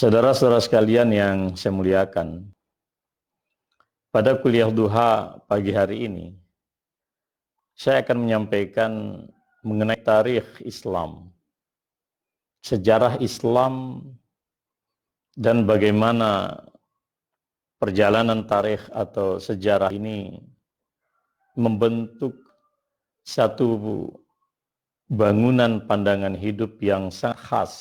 Saudara-saudara sekalian yang saya muliakan, pada kuliah duha pagi hari ini, saya akan menyampaikan mengenai tarikh Islam, sejarah Islam, dan bagaimana perjalanan tarikh atau sejarah ini membentuk satu bangunan pandangan hidup yang sangat khas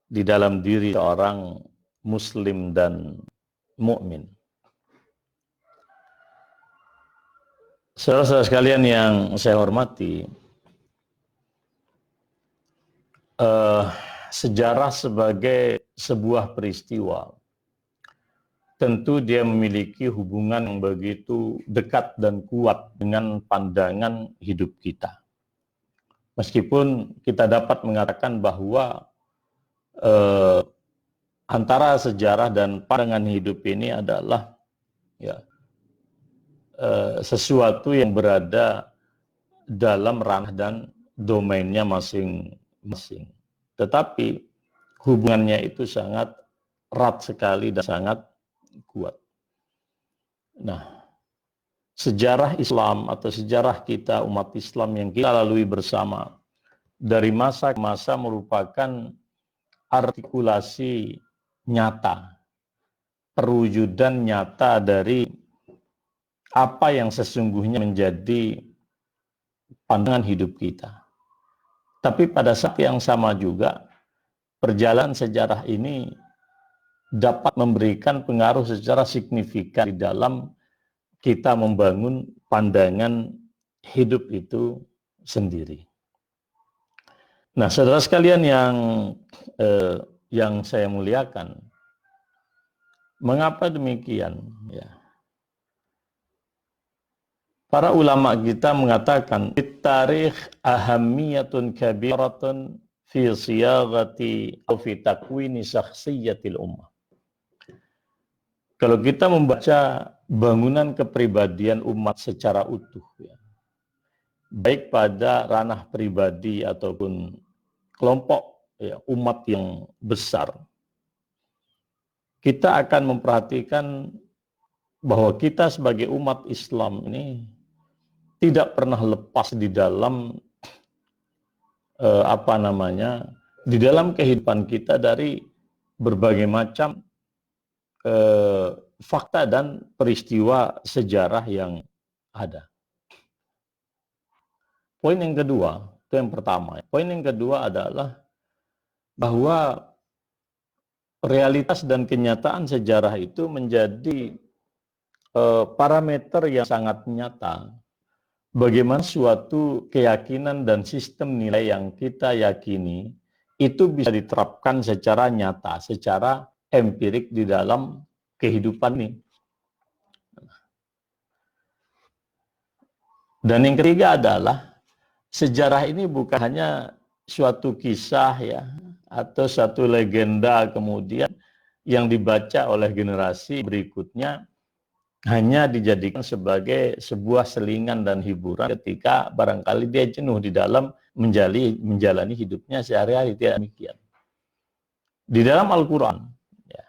di dalam diri seorang muslim dan mukmin. Saudara-saudara sekalian yang saya hormati, sejarah sebagai sebuah peristiwa, tentu dia memiliki hubungan yang begitu dekat dan kuat dengan pandangan hidup kita. Meskipun kita dapat mengatakan bahwa antara sejarah dan pandangan hidup ini adalah sesuatu yang berada dalam ranah dan domainnya masing-masing. Tetapi hubungannya itu sangat erat sekali dan sangat kuat. Nah, sejarah Islam atau sejarah kita umat Islam yang kita lalui bersama dari masa ke masa merupakan artikulasi nyata, perwujudan nyata dari apa yang sesungguhnya menjadi pandangan hidup kita. Tapi pada saat yang sama juga, perjalanan sejarah ini dapat memberikan pengaruh secara signifikan di dalam kita membangun pandangan hidup itu sendiri. Nah, saudara sekalian yang saya muliakan, mengapa demikian? Ya. Para ulama kita mengatakan tarikh ahammiyatun kabiratun fi siyaghati aw fi takwini syakhsiyatil ummah. Kalau kita membaca bangunan kepribadian umat secara utuh, ya, baik pada ranah pribadi ataupun kelompok ya, umat yang besar, kita akan memperhatikan bahwa kita sebagai umat Islam ini tidak pernah lepas di dalam di dalam kehidupan kita dari berbagai macam fakta dan peristiwa sejarah yang ada. Poin yang kedua, itu yang pertama. Poin yang kedua adalah bahwa realitas dan kenyataan sejarah itu menjadi parameter yang sangat nyata bagaimana suatu keyakinan dan sistem nilai yang kita yakini itu bisa diterapkan secara nyata, secara empirik di dalam kehidupan ini. Dan yang ketiga adalah sejarah ini bukan hanya suatu kisah ya atau satu legenda kemudian yang dibaca oleh generasi berikutnya hanya dijadikan sebagai sebuah selingan dan hiburan ketika barangkali dia jenuh di dalam menjalani hidupnya sehari-hari. Tidak demikian. Di dalam Al-Quran, ya,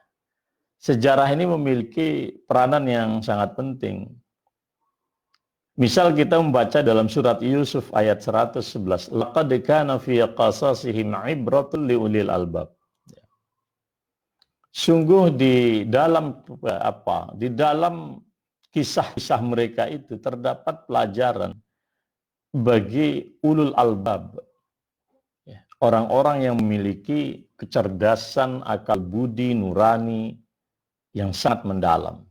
sejarah ini memiliki peranan yang sangat penting. Misal kita membaca dalam surat Yusuf ayat 111, laqad kana fi qasasihim ibratun liulil albab. Sungguh di dalam kisah-kisah mereka itu terdapat pelajaran bagi ulul albab, orang-orang yang memiliki kecerdasan, akal budi, nurani yang sangat mendalam.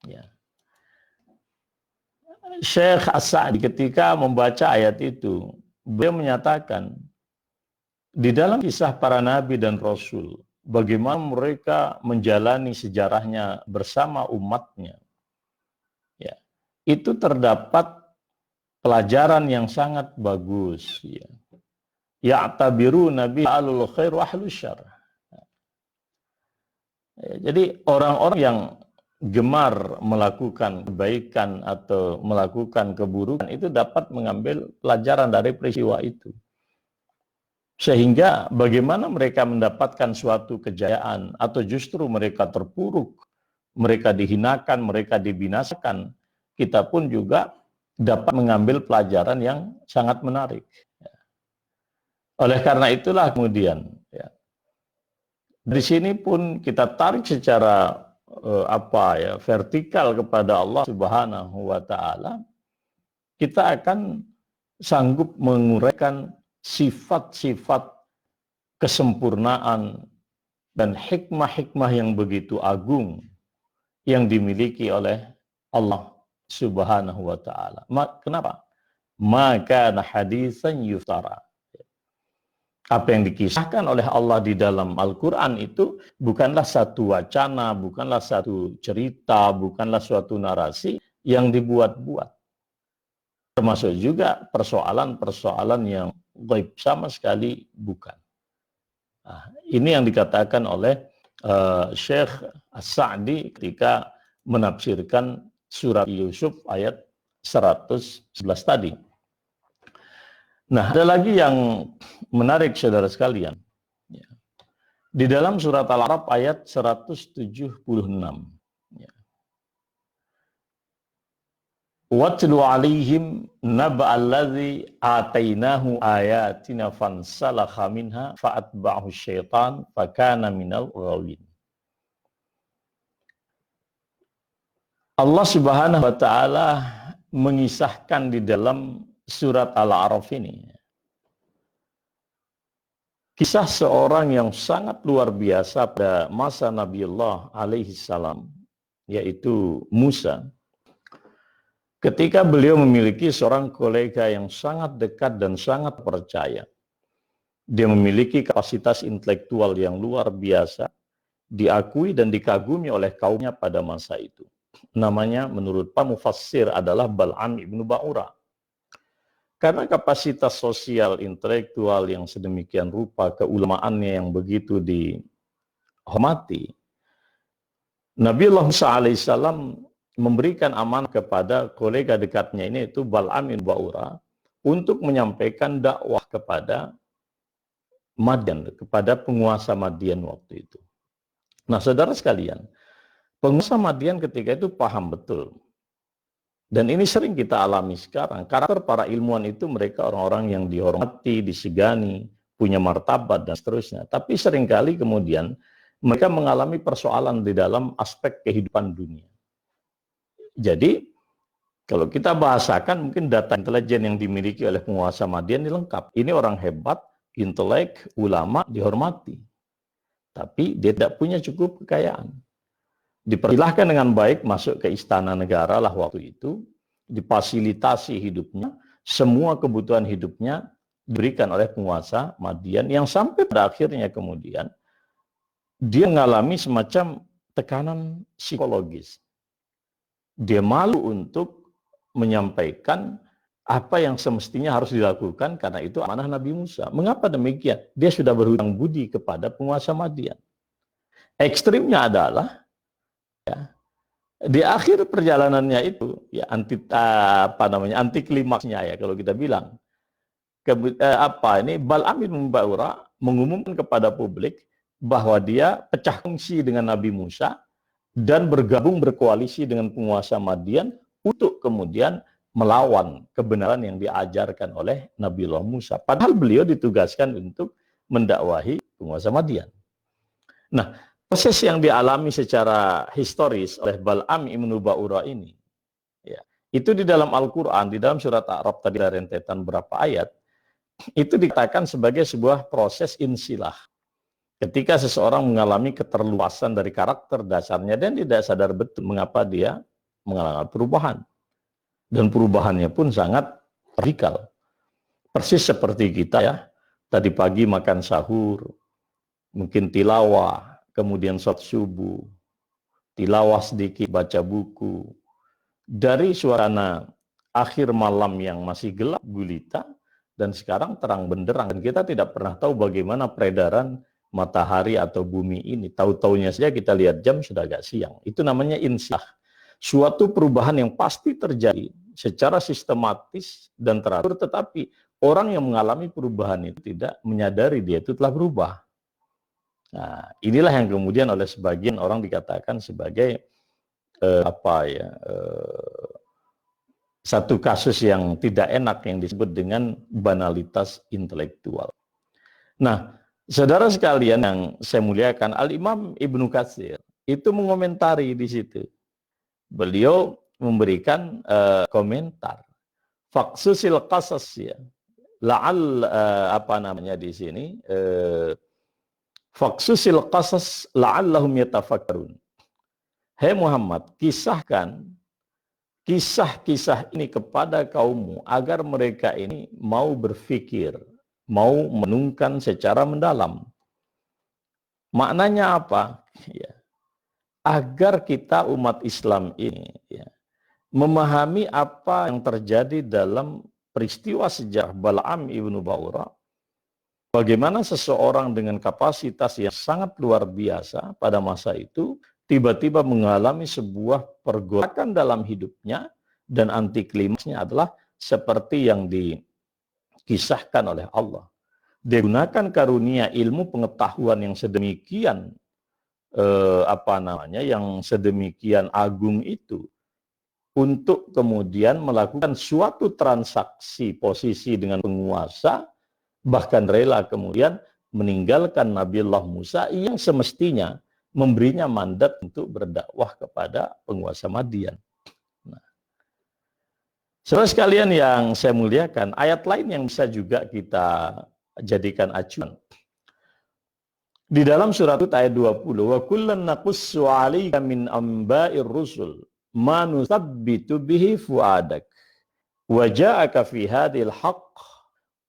Ya. Syekh As-Sa'di ketika membaca ayat itu, beliau menyatakan di dalam kisah para nabi dan rasul, bagaimana mereka menjalani sejarahnya bersama umatnya, ya, itu terdapat pelajaran yang sangat bagus. Ya. Ya'tabiru nabi alul khair wa ahlus syarr. Jadi orang-orang yang gemar melakukan kebaikan atau melakukan keburukan itu dapat mengambil pelajaran dari peristiwa itu. Sehingga bagaimana mereka mendapatkan suatu kejayaan atau justru mereka terpuruk, mereka dihinakan, mereka dibinasakan, kita pun juga dapat mengambil pelajaran yang sangat menarik. Oleh karena itulah kemudian, ya, dari sini pun kita tarik secara vertikal kepada Allah Subhanahu wa Ta'ala, kita akan sanggup menguraikan sifat-sifat kesempurnaan dan hikmah-hikmah yang begitu agung yang dimiliki oleh Allah Subhanahu wa Ta'ala. Kenapa? Maka hadisan yuftara. Apa yang dikisahkan oleh Allah di dalam Al-Quran itu bukanlah satu wacana, bukanlah satu cerita, bukanlah suatu narasi yang dibuat-buat. Termasuk juga persoalan-persoalan yang gaib, sama sekali bukan. Nah, ini yang dikatakan oleh Syekh As-Sa'di ketika menafsirkan surat Yusuf ayat 111 tadi. Nah, ada lagi yang menarik saudara sekalian. Di dalam surat Al-A'raf ayat 176. Watlu alaihim naba'alladzi atainahu ayatina fansalakha minha fa'atba'ahu syaitan fakana minal ghawin. Allah Subhanahu wa Ta'ala mengisahkan di dalam surat Al-A'raf ini kisah seorang yang sangat luar biasa pada masa Nabiullah alaihi salam, yaitu Musa. Ketika beliau memiliki seorang kolega yang sangat dekat dan sangat percaya. Dia memiliki kapasitas intelektual yang luar biasa, diakui dan dikagumi oleh kaumnya pada masa itu. Namanya menurut para mufassir adalah Bal'am ibnu Ba'ura. Karena kapasitas sosial intelektual yang sedemikian rupa, keulamaannya yang begitu dihormati, Nabiullah Musa alaihissalam memberikan amanah kepada kolega dekatnya ini, yaitu Bal'am bin Ba'ura, untuk menyampaikan dakwah kepada Madian, kepada penguasa Madian waktu itu. Nah, saudara sekalian, penguasa Madian ketika itu paham betul. Dan ini sering kita alami sekarang. Karakter para ilmuwan itu mereka orang-orang yang dihormati, disegani, punya martabat, dan seterusnya. Tapi seringkali kemudian mereka mengalami persoalan di dalam aspek kehidupan dunia. Jadi, kalau kita bahasakan mungkin data intelijen yang dimiliki oleh penguasa Madian ini lengkap. Ini orang hebat, intelek, ulama, dihormati. Tapi dia tidak punya cukup kekayaan. Dipersilahkan dengan baik masuk ke istana negara lah waktu itu, difasilitasi hidupnya, semua kebutuhan hidupnya diberikan oleh penguasa Madian yang sampai pada akhirnya kemudian dia mengalami semacam tekanan psikologis. Dia malu untuk menyampaikan apa yang semestinya harus dilakukan karena itu amanah Nabi Musa. Mengapa demikian? Dia sudah berhutang budi kepada penguasa Madian. Ekstrimnya adalah di akhir perjalanannya itu ya anti klimaksnya ya kalau kita bilang Bal'am bin Ba'ura mengumumkan kepada publik bahwa dia pecah kongsi dengan Nabi Musa dan bergabung berkoalisi dengan penguasa Madian untuk kemudian melawan kebenaran yang diajarkan oleh Nabiullah Musa. Padahal beliau ditugaskan untuk mendakwahi penguasa Madian. Nah, proses yang dialami secara historis oleh Bal'am ibnu Ba'ura ini, ya, itu di dalam Al-Quran, di dalam surat A'raf tadi rentetan berapa ayat, itu dikatakan sebagai sebuah proses insilah. Ketika seseorang mengalami keterluasan dari karakter dasarnya dan tidak sadar betul mengapa dia mengalami perubahan. Dan perubahannya pun sangat radikal. Persis seperti kita ya, tadi pagi makan sahur, mungkin tilawah, kemudian sholat subuh, tilawah sedikit, baca buku. Dari suasana akhir malam yang masih gelap gulita, dan sekarang terang benderang. Dan kita tidak pernah tahu bagaimana peredaran matahari atau bumi ini. Tahu-taunya saja kita lihat jam sudah agak siang. Itu namanya insah. Suatu perubahan yang pasti terjadi secara sistematis dan teratur, tetapi orang yang mengalami perubahan itu tidak menyadari dia itu telah berubah. Nah, inilah yang kemudian oleh sebagian orang dikatakan sebagai satu kasus yang tidak enak yang disebut dengan banalitas intelektual. Nah, saudara sekalian yang saya muliakan, Al-Imam Ibnu Katsir itu mengomentari di situ. Beliau memberikan komentar. Faksusil qasas ya. La'al apa namanya di sini? Faksusil qasas la'allahum yatafakkarun. Hai Muhammad, kisahkan kisah-kisah ini kepada kaummu agar mereka ini mau berpikir, mau menungkan secara mendalam. Maknanya apa? Ya. Agar kita umat Islam ini ya, memahami apa yang terjadi dalam peristiwa sejarah Bal'am ibnu Ba'urah. Bagaimana seseorang dengan kapasitas yang sangat luar biasa pada masa itu tiba-tiba mengalami sebuah pergolakan dalam hidupnya dan anti klimaksnya adalah seperti yang dikisahkan oleh Allah. Dia gunakan karunia ilmu pengetahuan yang sedemikian yang sedemikian agung itu untuk kemudian melakukan suatu transaksi posisi dengan penguasa, bahkan rela kemudian meninggalkan Nabiullah Musa yang semestinya memberinya mandat untuk berdakwah kepada penguasa Madian. Nah, saudara sekalian yang saya muliakan, ayat lain yang bisa juga kita jadikan acuan. Di dalam surat ayat 20, wa kullan naqussu 'alaika min amba'ir rusul ma nusabbitu bihi fuadak wa ja'aka fi hadhil haqq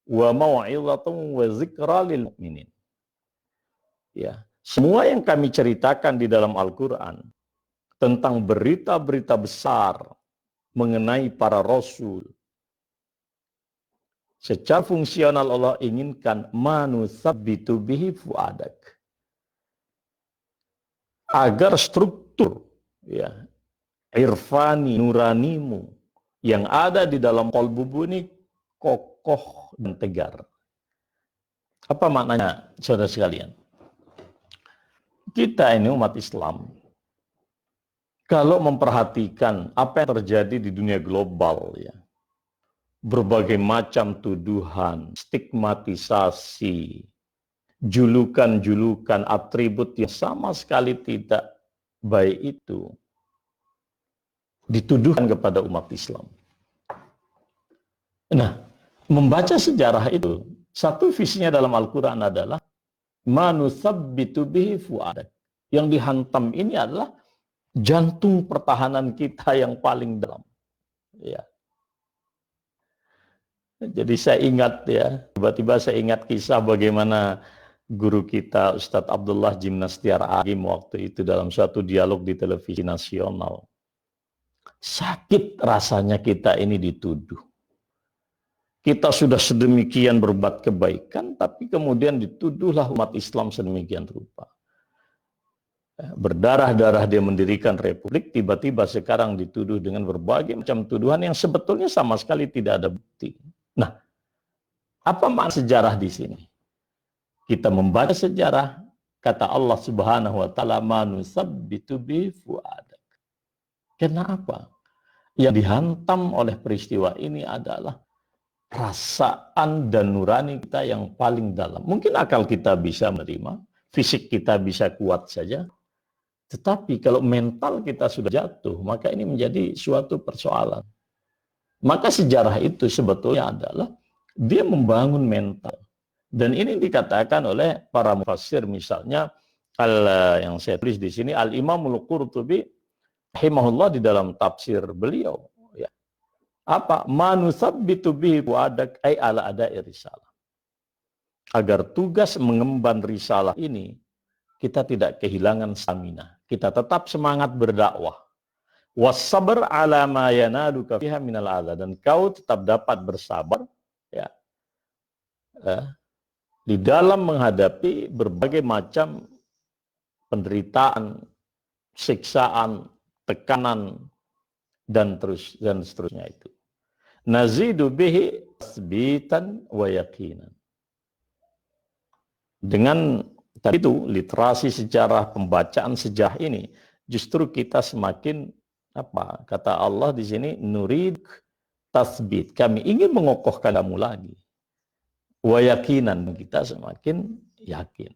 wa mau'izatun wa zikra lil mu'minin. Ya, semua yang kami ceritakan di dalam Al-Qur'an tentang berita-berita besar mengenai para rasul, secara fungsional Allah inginkan manusabbitu bihi fuadak, agar struktur ya irfani nuranimu yang ada di dalam qalbumu ini kokoh dan tegar. Apa maknanya saudara sekalian? Kita ini umat Islam kalau memperhatikan apa yang terjadi di dunia global ya, berbagai macam tuduhan, stigmatisasi, julukan-julukan, atribut yang sama sekali tidak baik itu dituduhkan kepada umat Islam. Nah, membaca sejarah itu, satu visinya dalam Al-Quran adalah manusabbitu bihi fuadak. Yang dihantam ini adalah jantung pertahanan kita yang paling dalam. Ya. Jadi saya ingat ya, tiba-tiba saya ingat kisah bagaimana guru kita Ustadz Abdullah Jimnastiar Agim waktu itu dalam suatu dialog di televisi nasional. Sakit rasanya kita ini dituduh. Kita sudah sedemikian berbuat kebaikan, tapi kemudian dituduhlah umat Islam sedemikian rupa. Berdarah-darah dia mendirikan republik, tiba-tiba sekarang dituduh dengan berbagai macam tuduhan yang sebetulnya sama sekali tidak ada bukti. Nah, apa makna sejarah di sini? Kita membaca sejarah, kata Allah Subhanahu wa taala, manusabbitu bi fuadak. Kenapa? Yang dihantam oleh peristiwa ini adalah perasaan dan nurani kita yang paling dalam. Mungkin akal kita bisa menerima, fisik kita bisa kuat saja, tetapi kalau mental kita sudah jatuh, maka ini menjadi suatu persoalan. Maka sejarah itu sebetulnya adalah dia membangun mental. Dan ini dikatakan oleh para mufassir, misalnya yang saya tulis di sini, Al-Imamul Qurtubi rahimahullah di dalam tafsir beliau, ya. Apa? Manusabbitu bihi fuadak ay ala ada'i risalah. Agar tugas mengemban risalah ini kita tidak kehilangan stamina. Kita tetap semangat berdakwah. Wassabar ala ma yanaluka fiha minal adza, dan kau tetap dapat bersabar ya. Di dalam menghadapi berbagai macam penderitaan, siksaan, tekanan dan seterusnya itu. nazidu bihi tasbitan wa yaqinan. Dengan tadi itu literasi sejarah, pembacaan sejarah ini, justru kita semakin apa? Kata Allah di sini, nurid tasbit. Kami ingin mengokohkan kamu lagi. Wa yakinan, kita semakin yakin.